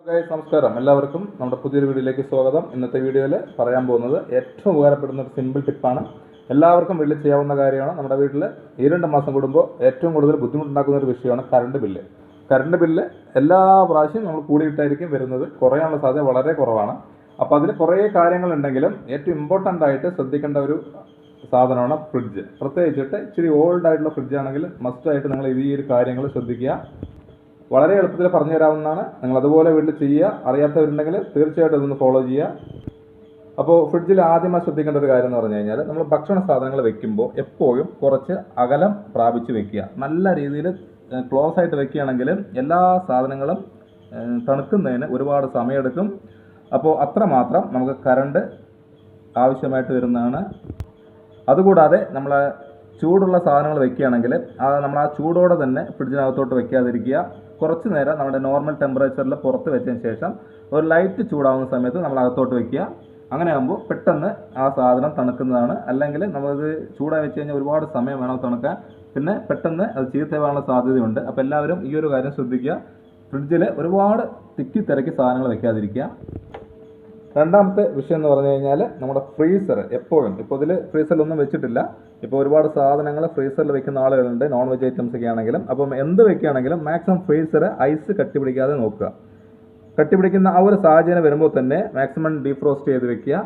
നമസ്കാരം, എല്ലാവർക്കും നമ്മുടെ പുതിയൊരു വീഡിയോയിലേക്ക് സ്വാഗതം. ഇന്നത്തെ വീഡിയോയിൽ പറയാൻ പോകുന്നത് ഏറ്റവും ഉപകാരപ്പെടുന്ന ഒരു സിമ്പിൾ ടിപ്പാണ്. എല്ലാവർക്കും വീട്ടിൽ ചെയ്യാവുന്ന കാര്യമാണ്. നമ്മുടെ വീട്ടിൽ ഈ 2 മാസം കൂടുമ്പോൾ ഏറ്റവും കൂടുതൽ ബുദ്ധിമുട്ടുണ്ടാക്കുന്ന ഒരു വിഷയമാണ് കറണ്ട് ബില്ല്. കറണ്ട് ബില്ല് എല്ലാ പ്രാവശ്യവും നമ്മൾ കൂടിയിട്ടായിരിക്കും വരുന്നത്. കുറയാനുള്ള സാധ്യത വളരെ കുറവാണ്. അപ്പോൾ അതിൽ കുറേ കാര്യങ്ങളുണ്ടെങ്കിലും ഏറ്റവും ഇമ്പോർട്ടൻ്റ് ആയിട്ട് ശ്രദ്ധിക്കേണ്ട ഒരു സാധനമാണ് ഫ്രിഡ്ജ്. പ്രത്യേകിച്ചിട്ട് ഇച്ചിരി ഓൾഡ് ആയിട്ടുള്ള ഫ്രിഡ്ജ് ആണെങ്കിൽ മസ്റ്റായിട്ട് നിങ്ങൾ ഈ ഒരു കാര്യങ്ങൾ ശ്രദ്ധിക്കുക. വളരെ എളുപ്പത്തിൽ പറഞ്ഞു തരാവുന്നതാണ്. നിങ്ങൾ അതുപോലെ വീട്ടിൽ ചെയ്യുക. അറിയാത്തവരുണ്ടെങ്കിൽ തീർച്ചയായിട്ടും ഇതൊന്ന് ഫോളോ ചെയ്യുക. അപ്പോൾ ഫ്രിഡ്ജിൽ ആദ്യമായി ശ്രദ്ധിക്കേണ്ട ഒരു കാര്യം എന്ന് പറഞ്ഞു കഴിഞ്ഞാൽ, നമ്മൾ ഭക്ഷണ സാധനങ്ങൾ വെക്കുമ്പോൾ എപ്പോഴും കുറച്ച് അകലം പ്രാപിച്ച് വെക്കുക. നല്ല രീതിയിൽ ക്ലോസ് ആയിട്ട് വെക്കുകയാണെങ്കിൽ എല്ലാ സാധനങ്ങളും തണുക്കുന്നതിന് ഒരുപാട് സമയമെടുക്കും. അപ്പോൾ അത്രമാത്രം നമുക്ക് കറണ്ട് ആവശ്യമായിട്ട് വരുന്നതാണ്. അതുകൂടാതെ നമ്മൾ ചൂടുള്ള സാധനങ്ങൾ വെക്കുകയാണെങ്കിൽ നമ്മൾ ആ ചൂടോടെ തന്നെ ഫ്രിഡ്ജിനകത്തോട്ട് വെക്കാതിരിക്കുക. കുറച്ച് നേരം നമ്മുടെ നോർമൽ ടെമ്പറേച്ചറിൽ പുറത്ത് വെച്ചതിന് ശേഷം ഒരു ലൈറ്റ് ചൂടാവുന്ന സമയത്ത് നമ്മൾ അകത്തോട്ട് വെക്കുക. അങ്ങനെ ആകുമ്പോൾ പെട്ടെന്ന് ആ സാധനം തണുക്കുന്നതാണ്. അല്ലെങ്കിൽ നമ്മളത് ചൂടായി വെച്ച് കഴിഞ്ഞാൽ ഒരുപാട് സമയം വേണം തണുക്കാൻ. പിന്നെ പെട്ടെന്ന് അത് ചീത്തയാവാനുള്ള സാധ്യതയുണ്ട്. അപ്പോൾ എല്ലാവരും ഈ ഒരു കാര്യം ശ്രദ്ധിക്കുക. ഫ്രിഡ്ജിൽ ഒരുപാട് തിക്കി തിരക്കി സാധനങ്ങൾ വെക്കാതിരിക്കുക. രണ്ടാമത്തെ വിഷയം എന്ന് പറഞ്ഞു കഴിഞ്ഞാൽ, നമ്മുടെ ഫ്രീസർ എപ്പോഴും, ഇപ്പോൾ ഇതിൽ ഫ്രീസറിലൊന്നും വെച്ചിട്ടില്ല. ഇപ്പോൾ ഒരുപാട് സാധനങ്ങൾ ഫ്രീസറിൽ വെക്കുന്ന ആളുകളുണ്ട്, നോൺ വെജ് ഐറ്റംസ് ഒക്കെ ആണെങ്കിലും. അപ്പം എന്ത് വെക്കുകയാണെങ്കിലും മാക്സിമം ഫ്രീസർ ഐസ് കട്ടിപിടിക്കാതെ നോക്കുക. കട്ടിപിടിക്കുന്ന ആ ഒരു സാഹചര്യം വരുമ്പോൾ തന്നെ മാക്സിമം ഡീഫ്രോസ്റ്റ് ചെയ്ത് വെക്കുക.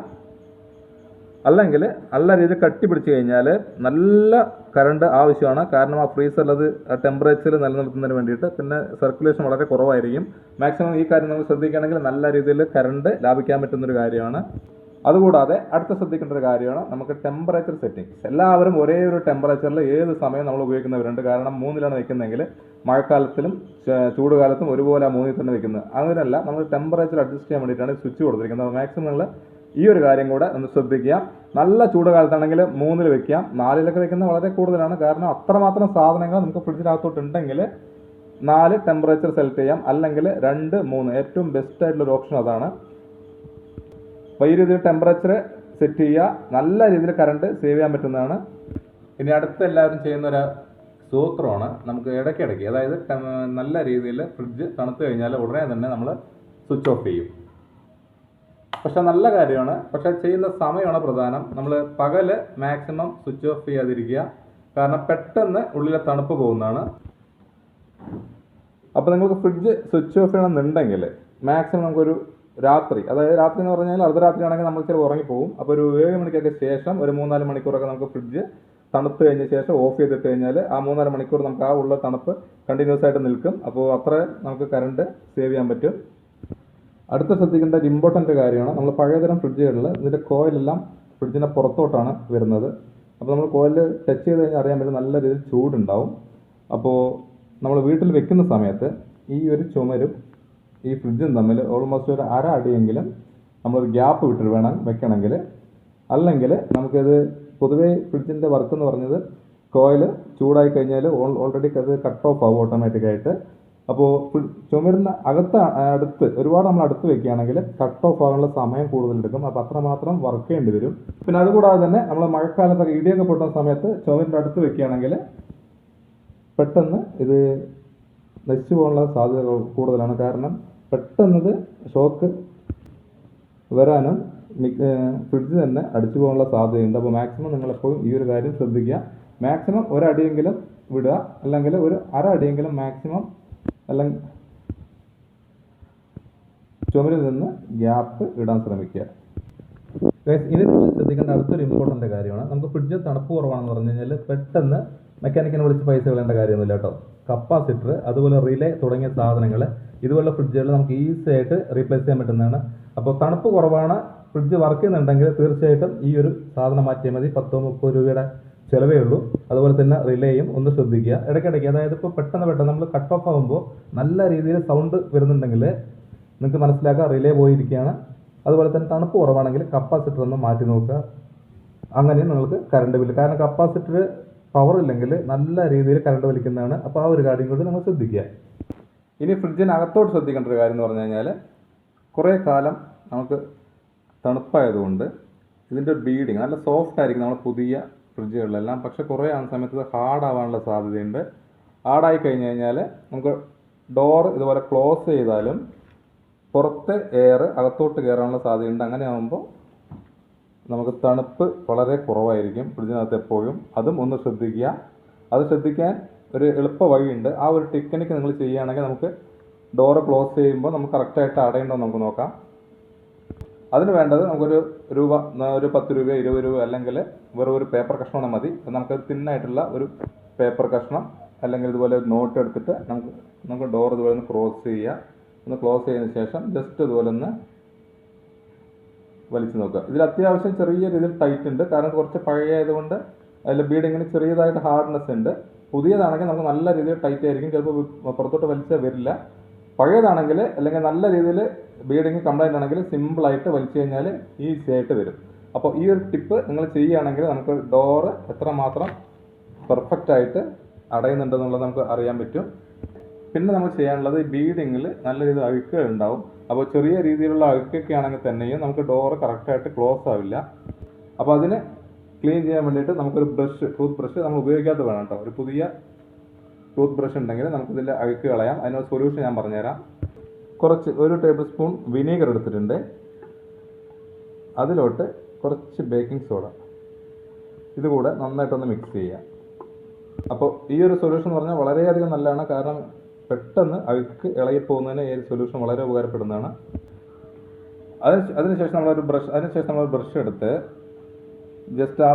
അല്ലെങ്കിൽ നല്ല രീതിയിൽ കട്ടി പിടിച്ച് കഴിഞ്ഞാൽ നല്ല കറണ്ട് ആവശ്യമാണ്. കാരണം ആ ഫ്രീസറിൽ അത് ടെമ്പറേച്ചർ നിലനിർത്തുന്നതിന് വേണ്ടിയിട്ട്. പിന്നെ സർക്കുലേഷൻ വളരെ കുറവായിരിക്കും. മാക്സിമം ഈ കാര്യം നമ്മൾ ശ്രദ്ധിക്കുകയാണെങ്കിൽ നല്ല രീതിയിൽ കറണ്ട് ലാഭിക്കാൻ പറ്റുന്നൊരു കാര്യമാണ്. അതുകൂടാതെ അടുത്ത ശ്രദ്ധിക്കേണ്ട ഒരു കാര്യമാണ് നമുക്ക് ടെമ്പറേച്ചർ സെറ്റിംഗ്സ്. എല്ലാവരും ഒരേ ഒരു ടെമ്പറേച്ചറിൽ ഏത് സമയം നമ്മൾ ഉപയോഗിക്കുന്നവരുണ്ട്. കാരണം 3-ലാണ് വെക്കുന്നതെങ്കിൽ മഴക്കാലത്തിലും ചൂടുകാലത്തും ഒരുപോലെ ആ 3-ൽ തന്നെ വെക്കുന്നത്. അങ്ങനെയല്ല, നമ്മൾ ടെമ്പറേച്ചർ അഡ്ജസ്റ്റ് ചെയ്യാൻ വേണ്ടിയിട്ടാണ് സ്വിച്ച് കൊടുത്തിരിക്കുന്നത്. മാക്സിമം നിങ്ങൾ ഈ ഒരു കാര്യം കൂടെ ഒന്ന് ശ്രദ്ധിക്കുക. നല്ല ചൂടുകാലത്താണെങ്കിൽ 3-ൽ വെക്കാം. 4-ലൊക്കെ വെക്കുന്നത് വളരെ കൂടുതലാണ്. കാരണം അത്രമാത്രം സാധനങ്ങൾ നമുക്ക് ഫ്രിഡ്ജിനകത്തോട്ടുണ്ടെങ്കിൽ 4 ടെമ്പറേച്ചർ സെലക്ട് ചെയ്യാം. അല്ലെങ്കിൽ 2, 3 ഏറ്റവും ബെസ്റ്റ് ആയിട്ടുള്ളൊരു ഓപ്ഷൻ അതാണ്. അപ്പോൾ ഈ രീതിയിൽ ടെമ്പറേച്ചർ സെറ്റ് ചെയ്യുക. നല്ല രീതിയിൽ കറണ്ട് സേവ് ചെയ്യാൻ പറ്റുന്നതാണ്. ഇനി അടുത്ത എല്ലാവരും ചെയ്യുന്ന ഒരു സൂത്രമാണ്, നമുക്ക് ഇടയ്ക്കിടയ്ക്ക്, അതായത് നല്ല രീതിയിൽ ഫ്രിഡ്ജ് തണുത്ത് കഴിഞ്ഞാൽ ഉടനെ തന്നെ നമ്മൾ സ്വിച്ച് ഓഫ് ചെയ്യും. പക്ഷെ നല്ല കാര്യമാണ്. പക്ഷെ ചെയ്യുന്ന സമയമാണ് പ്രധാനം. നമ്മൾ പകല് മാക്സിമം സ്വിച്ച് ഓഫ് ചെയ്യാതിരിക്കുക. കാരണം പെട്ടെന്ന് ഉള്ളിലെ തണുപ്പ് പോകുന്നതാണ്. അപ്പോൾ നിങ്ങൾക്ക് ഫ്രിഡ്ജ് സ്വിച്ച് ഓഫ് ചെയ്യണമെന്നുണ്ടെങ്കിൽ മാക്സിമം നമുക്കൊരു രാത്രി, അതായത് രാത്രി എന്ന് പറഞ്ഞാൽ അർദ്ധരാത്രി ആണെങ്കിൽ നമ്മൾ ചിലപ്പോൾ ഉറങ്ങിപ്പോകും. അപ്പോൾ ഒരു 7 മണിക്കൊക്കെ ശേഷം ഒരു 3-4 മണിക്കൂറൊക്കെ നമുക്ക് ഫ്രിഡ്ജ് തണുത്ത് കഴിഞ്ഞ ശേഷം ഓഫ് ചെയ്തിട്ട് കഴിഞ്ഞാൽ ആ 3-4 മണിക്കൂർ നമുക്ക് ആ ഉള്ള തണുപ്പ് കണ്ടിന്യൂസ് ആയിട്ട് നിൽക്കും. അപ്പോൾ അത്ര നമുക്ക് കറണ്ട് സേവ് ചെയ്യാൻ പറ്റും. അടുത്ത ശ്രദ്ധിക്കേണ്ട ഒരു ഇമ്പോർട്ടൻ്റ് കാര്യമാണ്, നമ്മൾ പഴയതരം ഫ്രിഡ്ജുകളിൽ ഇതിൻ്റെ കോയിലെല്ലാം ഫ്രിഡ്ജിൻ്റെ പുറത്തോട്ടാണ് വരുന്നത്. അപ്പോൾ നമ്മൾ കോയിൽ ടച്ച് ചെയ്ത് കഴിഞ്ഞാൽ അറിയാൻ പറ്റും നല്ല രീതിയിൽ ചൂടുണ്ടാവും. അപ്പോൾ നമ്മൾ വീട്ടിൽ വെക്കുന്ന സമയത്ത് ഈ ഒരു ചുമരും ഈ ഫ്രിഡ്ജും തമ്മിൽ ഓൾമോസ്റ്റ് ഒരു 1/2 അടിയെങ്കിലും നമ്മളൊരു ഗ്യാപ്പ് വിട്ടിട്ട് വേണം വെക്കണമെങ്കിൽ. അല്ലെങ്കിൽ നമുക്കിത് പൊതുവേ ഫ്രിഡ്ജിൻ്റെ വർക്ക് എന്ന് പറഞ്ഞത് കോയിൽ ചൂടായി കഴിഞ്ഞാൽ ഓൾറെഡി അത് കട്ട് ഓഫ് ആവും ഓട്ടോമാറ്റിക്കായിട്ട്. അപ്പോൾ ചുമരുന്ന അടുത്ത് ഒരുപാട് നമ്മൾ അടുത്ത് വെക്കുകയാണെങ്കിൽ കട്ട് ഓഫ് ആകാനുള്ള സമയം കൂടുതലെടുക്കും. അപ്പോൾ അത്രമാത്രം വർക്ക് ചെയ്യേണ്ടി വരും. പിന്നെ അതുകൂടാതെ തന്നെ നമ്മൾ മഴക്കാലത്തൊക്കെ ഇടിയൊക്കെ പൊട്ടുന്ന സമയത്ത് ചുമരിൻ്റെ അടുത്ത് വെക്കുകയാണെങ്കിൽ പെട്ടെന്ന് ഇത് നശിച്ചു പോകാനുള്ള സാധ്യത കൂടുതലാണ്. കാരണം പെട്ടെന്നത് ഷോക്ക് വരാനും ഫ്രിഡ്ജ് തന്നെ അടിച്ചു പോകാനുള്ള സാധ്യതയുണ്ട്. അപ്പോൾ മാക്സിമം നിങ്ങളെപ്പോഴും ഈ ഒരു കാര്യം ശ്രദ്ധിക്കുക. മാക്സിമം 1 അടിയെങ്കിലും വിടുക, അല്ലെങ്കിൽ ഒരു 1/2 അടിയെങ്കിലും മാക്സിമം, അല്ലെങ്കിൽ ചുമരിൽ നിന്ന് ഗ്യാപ്പ് ഇടാൻ ശ്രമിക്കുക. ഇനി ശ്രദ്ധിക്കേണ്ട അടുത്തൊരു ഇമ്പോർട്ടൻ്റ് കാര്യമാണ്, നമുക്ക് ഫ്രിഡ്ജ് തണുപ്പ് കുറവാണെന്ന് പറഞ്ഞു കഴിഞ്ഞാൽ പെട്ടെന്ന് മെക്കാനിക്കിനെ വിളിച്ച് പൈസ കളയേണ്ട കാര്യമൊന്നുമില്ല കേട്ടോ. കപ്പാസിറ്റർ, അതുപോലെ റിലേ തുടങ്ങിയ സാധനങ്ങൾ ഇതുപോലുള്ള ഫ്രിഡ്ജുകൾ നമുക്ക് ഈസി ആയിട്ട് റീപ്ലേസ് ചെയ്യാൻ പറ്റുന്നതാണ്. അപ്പോൾ തണുപ്പ് കുറവാണ്, ഫ്രിഡ്ജ് വർക്ക് ചെയ്യുന്നുണ്ടെങ്കിൽ തീർച്ചയായിട്ടും ഈ ഒരു സാധനം മാറ്റിയാൽ മതി. 10-30 രൂപയുടെ ചിലവേ ഉള്ളൂ. അതുപോലെ തന്നെ റിലേയും ഒന്ന് ശ്രദ്ധിക്കുക ഇടയ്ക്കിടയ്ക്ക്. അതായത് ഇപ്പോൾ പെട്ടെന്ന് നമ്മൾ കട്ട് ഓഫ് ആകുമ്പോൾ നല്ല രീതിയിൽ സൗണ്ട് വരുന്നുണ്ടെങ്കിൽ നിങ്ങൾക്ക് മനസ്സിലാക്കുക റിലേ പോയിരിക്കുകയാണ്. അതുപോലെ തന്നെ തണുപ്പ് കുറവാണെങ്കിൽ കപ്പാസിറ്റർ ഒന്ന് മാറ്റി നോക്കുക. അങ്ങനെ നിങ്ങൾക്ക് കറണ്ട് ബില്ല്, കാരണം കപ്പാസിറ്റർ പവർ ഇല്ലെങ്കിൽ നല്ല രീതിയിൽ കറണ്ട് വലിക്കുന്നതാണ്. അപ്പോൾ ആ ഒരു കാര്യം കൂടി നമ്മൾ ശ്രദ്ധിക്കുക. ഇനി ഫ്രിഡ്ജിനകത്തോട്ട് ശ്രദ്ധിക്കേണ്ട ഒരു കാര്യം എന്ന് പറഞ്ഞു കഴിഞ്ഞാൽ, കുറേ കാലം നമുക്ക് തണുപ്പായതുകൊണ്ട് ഇതിൻ്റെ ബീഡിങ് നല്ല സോഫ്റ്റ് ആയിരിക്കും നമ്മൾ പുതിയ ഫ്രിഡ്ജുകളിലെല്ലാം. പക്ഷേ കുറേ ആ സമയത്ത് ഹാർഡാവാനുള്ള സാധ്യതയുണ്ട്. ഹാർഡായി കഴിഞ്ഞ് കഴിഞ്ഞാൽ നമുക്ക് ഡോർ ഇതുപോലെ ക്ലോസ് ചെയ്താലും പുറത്തെ എയർ അകത്തോട്ട് കയറാനുള്ള സാധ്യതയുണ്ട്. അങ്ങനെ ആകുമ്പോൾ നമുക്ക് തണുപ്പ് വളരെ കുറവായിരിക്കും ഫ്രിഡ്ജിനകത്ത് എപ്പോഴും. അതും ഒന്ന് ശ്രദ്ധിക്കുക. അത് ശ്രദ്ധിക്കാൻ ഒരു എളുപ്പ വഴിയുണ്ട്. ആ ഒരു ടെക്നിക്ക് നിങ്ങൾ ചെയ്യുകയാണെങ്കിൽ നമുക്ക് ഡോറ് ക്ലോസ് ചെയ്യുമ്പോൾ നമുക്ക് കറക്റ്റായിട്ട് അടയുണ്ടോ നമുക്ക് നോക്കാം. അതിന് വേണ്ടത് നമുക്കൊരു ഒരു 10 രൂപ 20 രൂപ അല്ലെങ്കിൽ വെറും ഒരു പേപ്പർ കഷ്ണം മതി. നമുക്ക് തിന്നായിട്ടുള്ള ഒരു പേപ്പർ കഷ്ണം അല്ലെങ്കിൽ ഇതുപോലെ ഒരു നോട്ട് എടുത്തിട്ട് നമുക്ക് ഡോർ ഇതുപോലെ ഒന്ന് ക്ലോസ് ചെയ്യുക. ഒന്ന് ക്ലോസ് ചെയ്തതിന് ശേഷം ജസ്റ്റ് ഇതുപോലെ ഒന്ന് വലിച്ചു നോക്കുക. ഇതിൽ അത്യാവശ്യം ചെറിയ രീതിയിൽ ടൈറ്റ് ഉണ്ട്, കാരണം കുറച്ച് പഴയതുകൊണ്ട് അതിൽ ബീഡിങ്ങിന് ചെറിയതായിട്ട് ഹാർഡ്നെസ് ഉണ്ട്. പുതിയതാണെങ്കിൽ നമുക്ക് നല്ല രീതിയിൽ ടൈറ്റ് ആയിരിക്കും, ചിലപ്പോൾ പുറത്തോട്ട് വലിച്ചാൽ വരില്ല. പഴയതാണെങ്കിൽ അല്ലെങ്കിൽ നല്ല രീതിയിൽ ബീഡിങ് കംപ്ലൈൻ്റ് ആണെങ്കിൽ സിമ്പിളായിട്ട് വലിച്ചു കഴിഞ്ഞാൽ ഈസി ആയിട്ട് വരും. അപ്പോൾ ഈ ഒരു ടിപ്പ് നിങ്ങൾ ചെയ്യുകയാണെങ്കിൽ നമുക്ക് ഡോറ് എത്രമാത്രം പെർഫെക്റ്റ് ആയിട്ട് അടയുന്നുണ്ടെന്നുള്ളത് നമുക്ക് അറിയാൻ പറ്റും. പിന്നെ നമ്മൾ ചെയ്യാനുള്ളത് ബീഡിങ്ങിൽ നല്ല രീതിയിൽ അഴുക്കുകൾ ഉണ്ടാവും. അപ്പോൾ ചെറിയ രീതിയിലുള്ള അഴുക്കൊക്കെ ആണെങ്കിൽ തന്നെയും നമുക്ക് ഡോറ് കറക്റ്റായിട്ട് ക്ലോസ് ആവില്ല. അപ്പോൾ അതിന് ക്ലീൻ ചെയ്യാൻ വേണ്ടിയിട്ട് നമുക്കൊരു ടൂത്ത് ബ്രഷ് നമ്മൾ ഉപയോഗിക്കാത്ത വേണം കേട്ടോ. ഒരു പുതിയ ടൂത്ത് ബ്രഷ് ഉണ്ടെങ്കിൽ നമുക്കിതിൽ അഴുക്ക് കളയാം. അതിനൊരു സൊല്യൂഷൻ ഞാൻ പറഞ്ഞുതരാം. ഒരു ടേബിൾ സ്പൂൺ വിനീഗർ എടുത്തിട്ടുണ്ട്. അതിലോട്ട് കുറച്ച് ബേക്കിംഗ് സോഡ ഇതുകൂടെ നന്നായിട്ടൊന്ന് മിക്സ് ചെയ്യുക. അപ്പോൾ ഈ ഒരു സൊല്യൂഷൻ എന്ന് പറഞ്ഞാൽ വളരെയധികം നല്ലതാണ്, കാരണം പെട്ടെന്ന് അഴുക്ക് ഇളകിപ്പോകുന്നതിന് ഈ ഒരു സൊല്യൂഷൻ വളരെ ഉപകാരപ്പെടുന്നതാണ്. അതിനുശേഷം നമ്മളൊരു ബ്രഷ് എടുത്ത് ജസ്റ്റ് ആ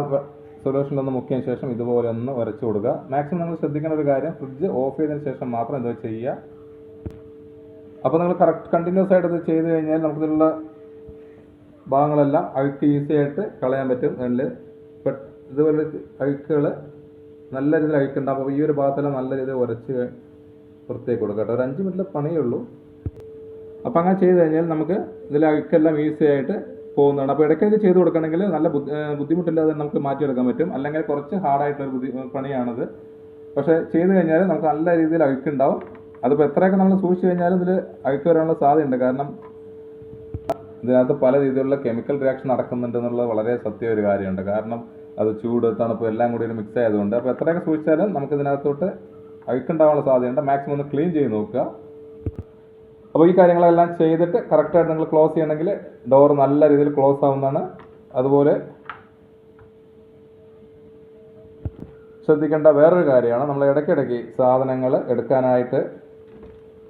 സൊല്യൂഷനിലൊന്ന് മുക്കിയതിന് ശേഷം ഇതുപോലെ ഒന്ന് വരച്ചു കൊടുക്കുക. മാക്സിമം നിങ്ങൾ ശ്രദ്ധിക്കേണ്ട ഒരു കാര്യം, ഫ്രിഡ്ജ് ഓഫ് ചെയ്തതിന് ശേഷം മാത്രം ഇത് ചെയ്യുക. അപ്പോൾ നിങ്ങൾ കണ്ടിന്യൂസ് ആയിട്ട് ഇത് ചെയ്ത് കഴിഞ്ഞാൽ നമുക്കിതിലുള്ള ഭാഗങ്ങളെല്ലാം അഴുക്ക് ഈസി ആയിട്ട് കളയാൻ പറ്റും. ഇതുപോലെ അഴുക്കുകൾ നല്ല രീതിയിൽ അഴുക്കുണ്ടാകും. അപ്പോൾ ഈ ഒരു ഭാഗത്തെല്ലാം നല്ല രീതിയിൽ ഉരച്ച് പുറത്തേക്ക് കൊടുക്കുക കേട്ടോ. ഒരു 5 മിനിറ്റിൽ പണിയേ ഉള്ളൂ. അപ്പോൾ അങ്ങനെ ചെയ്ത് കഴിഞ്ഞാൽ നമുക്ക് ഇതിൽ അഴുക്കെല്ലാം ഈസി ആയിട്ട് പോകുന്നതാണ്. അപ്പോൾ ഇടയ്ക്കിടയ്ക്ക് ചെയ്ത് കൊടുക്കണമെങ്കിൽ നല്ല ബുദ്ധിമുട്ടില്ലാതെ നമുക്ക് മാറ്റിയെടുക്കാൻ പറ്റും. അല്ലെങ്കിൽ കുറച്ച് ഹാർഡായിട്ടൊരു പണിയാണത്. പക്ഷേ ചെയ്ത് കഴിഞ്ഞാൽ നമുക്ക് നല്ല രീതിയിൽ അഴുക്കുണ്ടാവും. അതിപ്പോൾ എത്രയൊക്കെ നമ്മൾ സൂക്ഷിച്ച് കഴിഞ്ഞാലും ഇതിൽ അഴുക്ക് വരാനുള്ള സാധ്യതയുണ്ട്. കാരണം ഇതിനകത്ത് പല രീതിയിലുള്ള കെമിക്കൽ റിയാക്ഷൻ നടക്കുന്നുണ്ട് എന്നുള്ളത് വളരെ സത്യ ഒരു കാര്യമുണ്ട്. കാരണം അത് ചൂട് തണുപ്പ് എല്ലാം കൂടി ഒരു മിക്സ് ആയതുകൊണ്ട് അപ്പോൾ എത്രയൊക്കെ സൂക്ഷിച്ചാലും നമുക്ക് ഇതിനകത്തോട്ട് അഴുക്കുണ്ടാവാനുള്ള സാധ്യതയുണ്ട്. മാക്സിമം ഒന്ന് ക്ലീൻ ചെയ്ത് നോക്കുക. അപ്പോൾ ഈ കാര്യങ്ങളെല്ലാം ചെയ്തിട്ട് കറക്റ്റായിട്ട് നിങ്ങൾ ക്ലോസ് ചെയ്യണമെങ്കിൽ ഡോർ നല്ല രീതിയിൽ ക്ലോസ് ആവുന്നതാണ്. അതുപോലെ ശ്രദ്ധിക്കേണ്ട വേറൊരു കാര്യമാണ്, നമ്മൾ ഇടയ്ക്കിടയ്ക്ക് സാധനങ്ങൾ എടുക്കാനായിട്ട്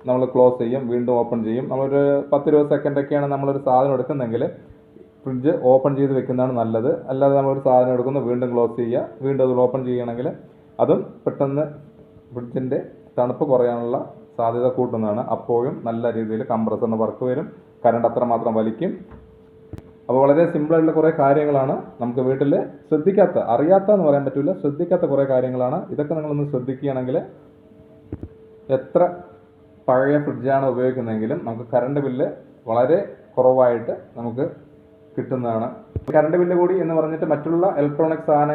നമ്മൾ ക്ലോസ് ചെയ്യും, വീണ്ടും ഓപ്പൺ ചെയ്യും. നമ്മളൊരു 10-20 സെക്കൻഡൊക്കെയാണ് നമ്മളൊരു സാധനം എടുക്കുന്നെങ്കിൽ ഫ്രിഡ്ജ് ഓപ്പൺ ചെയ്ത് വെക്കുന്നതാണ് നല്ലത്. അല്ലാതെ നമ്മളൊരു സാധനം എടുക്കുന്നു വീണ്ടും ക്ലോസ് ചെയ്യുക, വീണ്ടും അത് ഓപ്പൺ ചെയ്യുകയാണെങ്കിൽ അതും പെട്ടെന്ന് ഫ്രിഡ്ജിൻ്റെ തണുപ്പ് കുറയാനുള്ള സാധ്യത കൂട്ടുന്നതാണ്. അപ്പോഴും നല്ല രീതിയിൽ കംപ്രസറിന് വർക്ക് വരും, കറണ്ട് അത്രമാത്രം വലിക്കും. അപ്പോൾ വളരെ സിമ്പിളായിട്ടുള്ള കുറേ കാര്യങ്ങളാണ് നമുക്ക് വീട്ടിൽ അറിയാത്തതെന്ന് പറയാൻ പറ്റില്ല, ശ്രദ്ധിക്കാത്ത കുറേ കാര്യങ്ങളാണ്. ഇതൊക്കെ നിങ്ങളൊന്ന് ശ്രദ്ധിക്കുകയാണെങ്കിൽ എത്ര പഴയ ഫ്രിഡ്ജാണ് ഉപയോഗിക്കുന്നതെങ്കിലും നമുക്ക് കറണ്ട് ബില്ല് വളരെ കുറവായിട്ട് നമുക്ക് കിട്ടുന്നതാണ്. കറണ്ട് ബില്ല് കൂടി എന്ന് പറഞ്ഞിട്ട് മറ്റുള്ള ഇലക്ട്രോണിക് സാധനങ്ങൾ